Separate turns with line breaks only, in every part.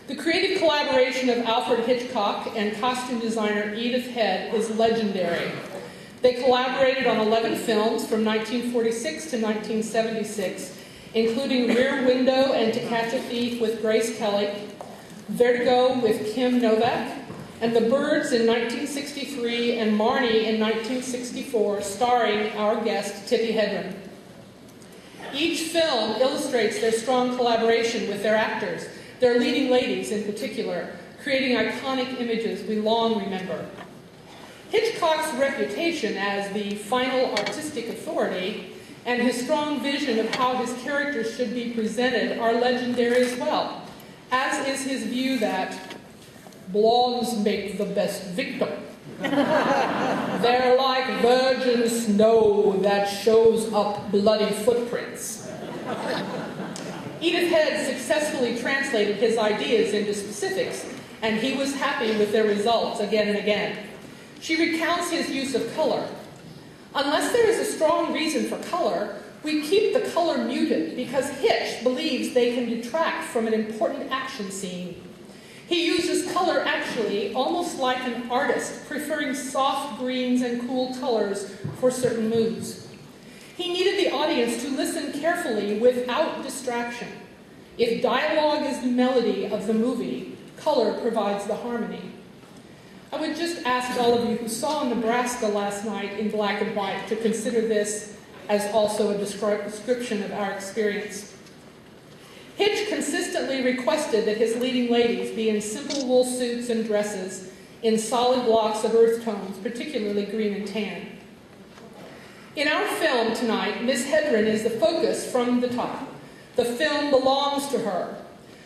The creative collaboration of Alfred Hitchcock and costume designer Edith Head is legendary. They collaborated on 11 films from 1946 to 1976, including Rear Window and To Catch a Thief with Grace Kelly, Vertigo with Kim Novak, and The Birds in 1963 and Marnie in 1964, starring our guest Tippi Hedren. Each film illustrates their strong collaboration with their actors, their leading ladies in particular, creating iconic images we long remember. Hitchcock's reputation as the final artistic authority and his strong vision of how his characters should be presented are legendary as well, as is his view that blondes make the best victim. They're like virgin snow that shows up bloody footprints. Edith Head successfully translated his ideas into specifics, and he was happy with their results again and again. She recounts his use of color. Unless there is a strong reason for color, we keep the color muted because Hitch believes they can detract from an important action scene. He uses color actually almost like an artist, preferring soft greens and cool colors for certain moods. He needed the audience to listen carefully without distraction. If dialogue is the melody of the movie, color provides the harmony. I would just ask all of you who saw Nebraska last night in black and white to consider this as also a description of our experience. Hitch consistently requested that his leading ladies be in simple wool suits and dresses in solid blocks of earth tones, particularly green and tan. In our film tonight, Miss Hedren is the focus from the top. The film belongs to her.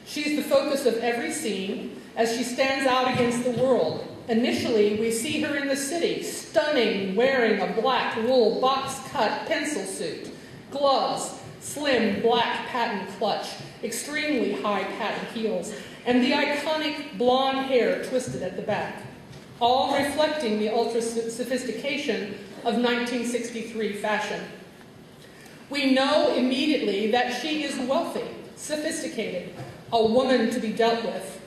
She's the focus of every scene as she stands out against the world. Initially, we see her in the city, stunning, wearing a black wool box-cut pencil suit, gloves, slim black patent clutch, extremely high patent heels, and the iconic blonde hair twisted at the back, all reflecting the ultra-sophistication of 1963 fashion. We know immediately that she is wealthy, sophisticated, a woman to be dealt with.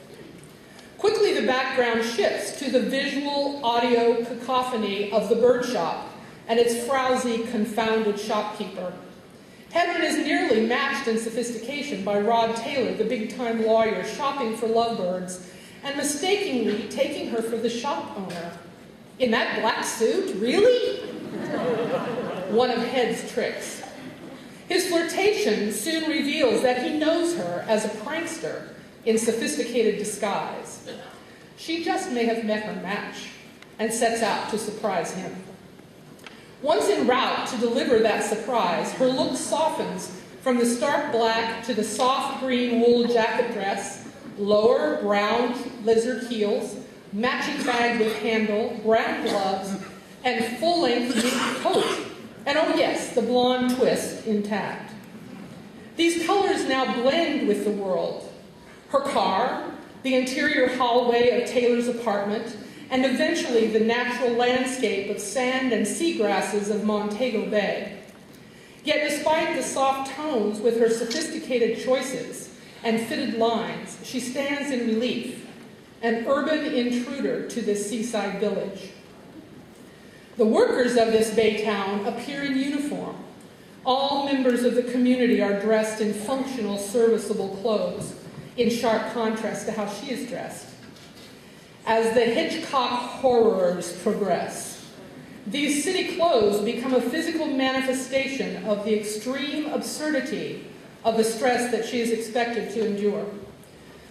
Quickly, the background shifts to the visual audio cacophony of the bird shop and its frowsy, confounded shopkeeper. Hedren is nearly matched in sophistication by Rod Taylor, the big-time lawyer shopping for lovebirds, and mistakenly taking her for the shop owner. In that black suit? Really? One of Head's tricks. His flirtation soon reveals that he knows her as a prankster in sophisticated disguise. She just may have met her match and sets out to surprise him. Once en route to deliver that surprise, her look softens from the stark black to the soft green wool jacket dress, lower brown lizard heels, matching bag with handle, brown gloves, and full-length knit coat. And oh yes, the blonde twist intact. These colors now blend with the world. Her car, the interior hallway of Taylor's apartment, and eventually the natural landscape of sand and seagrasses of Montego Bay. Yet despite the soft tones with her sophisticated choices and fitted lines, she stands in relief, an urban intruder to this seaside village. The workers of this bay town appear in uniform. All members of the community are dressed in functional, serviceable clothes, in sharp contrast to how she is dressed. As the Hitchcock horrors progress, these city clothes become a physical manifestation of the extreme absurdity of the stress that she is expected to endure.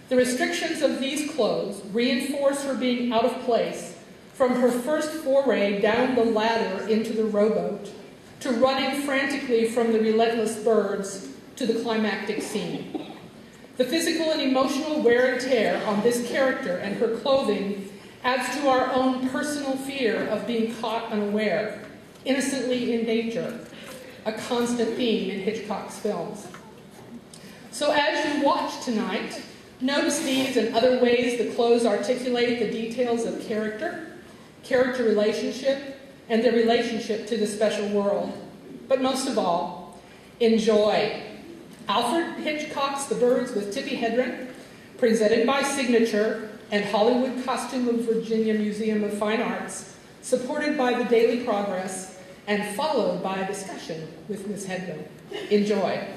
The restrictions of these clothes reinforce her being out of place from her first foray down the ladder into the rowboat, to running frantically from the relentless birds to the climactic scene. The physical and emotional wear and tear on this character and her clothing adds to our own personal fear of being caught unaware, innocently in danger, a constant theme in Hitchcock's films. So as you watch tonight, notice these and other ways the clothes articulate the details of character relationship, and their relationship to the special world. But most of all, enjoy. Alfred Hitchcock's The Birds with Tippi Hedren, presented by Signature and Hollywood Costume of Virginia Museum of Fine Arts, supported by the Daily Progress, and followed by a discussion with Ms. Hedren. Enjoy.